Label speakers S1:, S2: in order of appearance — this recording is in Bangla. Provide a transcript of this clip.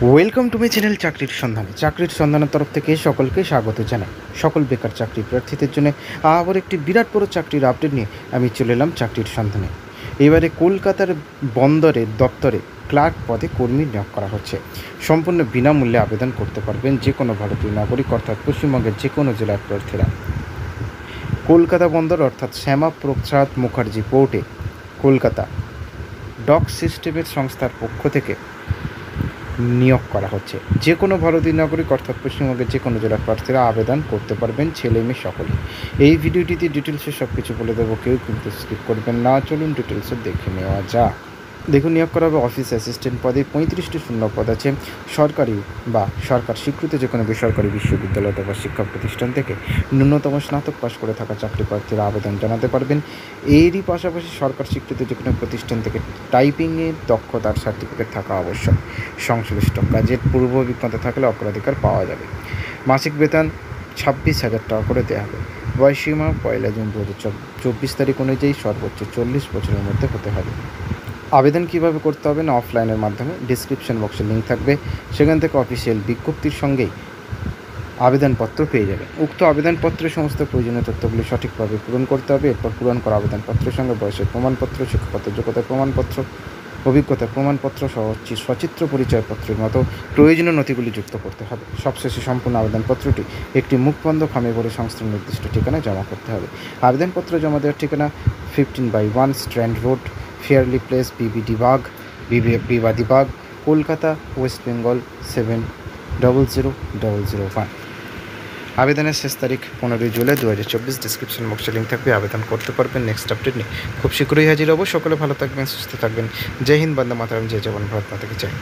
S1: ওয়েলকাম টু মাই চ্যানেল চাকরির সন্ধানের তরফ থেকে সকলকে স্বাগত জানাই। সকল বেকার চাকরি প্রার্থীদের জন্য আবার একটি বিরাট বড় চাকরির আপডেট নিয়ে আমি চলে এলাম চাকরির সন্ধানে। এবারে কলকাতার বন্দরের দপ্তরে ক্লার্ক পদে কর্মী নিয়োগ করা হচ্ছে। সম্পূর্ণ বিনামূল্যে আবেদন করতে পারবেন যে কোনো ভারতীয় নাগরিক অর্থাৎ পশ্চিমবঙ্গের যে কোনো জেলার প্রার্থীরা। কলকাতা বন্দর অর্থাৎ শ্যামাপ্রসাদ মুখার্জি পোর্টে কলকাতা ডক সিস্টেমের সংস্থার পক্ষ থেকে নিয়োগ করা হচ্ছে। যে কোনো ভারতীয় নাগরিক অর্থাৎ পশ্চিমবঙ্গের যে কোনো জেলার প্রার্থীরা আবেদন করতে পারবেন, ছেলে মেয়ে সকলে। এই ভিডিওটিতে ডিটেলসে সব কিছু বলে দেবো, কেউ কিন্তু স্কিপ করবেন না। চলুন ডিটেলসে দেখে নেওয়া যাক। দেখুন, নিয়োগ করা হবে অফিস অ্যাসিস্ট্যান্ট পদে। 35টি শূন্য পদ আছে। সরকারি বা সরকার স্বীকৃত যে কোনো বেসরকারি বিশ্ববিদ্যালয় বা শিক্ষা প্রতিষ্ঠান থেকে ন্যূনতম স্নাতক পাশ করে থাকা চাকরি প্রার্থীরা আবেদন জানাতে পারবেন। এরই পাশাপাশি সরকার স্বীকৃত যে কোনো প্রতিষ্ঠান থেকে টাইপিংয়ের দক্ষতার সার্টিফিকেট থাকা আবশ্যক। সংশ্লিষ্ট কাজের পূর্ব অভিজ্ঞতা থাকলে অগ্রাধিকার পাওয়া যাবে। মাসিক বেতন 26,000 টাকা করে দেওয়া হবে। বয়সীমা 1 জুন 2024 তারিখ অনুযায়ী সর্বোচ্চ 40 বছরের মধ্যে হতে হবে। আবেদন কিভাবে করতে হবে না, অফলাইনের মাধ্যমে। ডিসক্রিপশন বক্সে লিঙ্ক থাকবে, সেখান থেকে অফিসিয়াল বিজ্ঞপ্তির সঙ্গেই আবেদনপত্র পেয়ে যাবে। উক্ত আবেদনপত্রের সমস্ত প্রয়োজনীয় তথ্যগুলি সঠিকভাবে পূরণ করতে হবে। এরপর পূরণ করা আবেদনপত্রের সঙ্গে বয়সের প্রমাণপত্র, শিক্ষাগত যোগ্যতার প্রমাণপত্র, অভিজ্ঞতার প্রমাণপত্র সহ সচিত্র পরিচয়পত্রের মতো প্রয়োজনীয় নথিগুলি যুক্ত করতে হবে। সবশেষে সম্পূর্ণ আবেদনপত্রটি একটি মুখবন্ধ খামে ভরে সংস্থার নির্দিষ্ট ঠিকানায় জমা করতে হবে। আবেদনপত্র জমা দেওয়ার ঠিকানা 15/1 Strand Road, Fairlie Place, Bibadi Bag, Kolkata, west Bengal 700001। আবেদনের শেষ তারিখ 15 জুলাই 2024। ডিসক্রিপশন বক্সে লিঙ্ক থাকবে, আবেদন করতে পারবেন। নেক্সট আপডেট নিয়ে খুব শীঘ্রই হাজির হব। সকলে ভালো থাকবেন, সুস্থ থাকবেন। জয় হিন্দ, বন্দে মাতরম, জয় জওয়ান, ভারত মাতাকে জয়।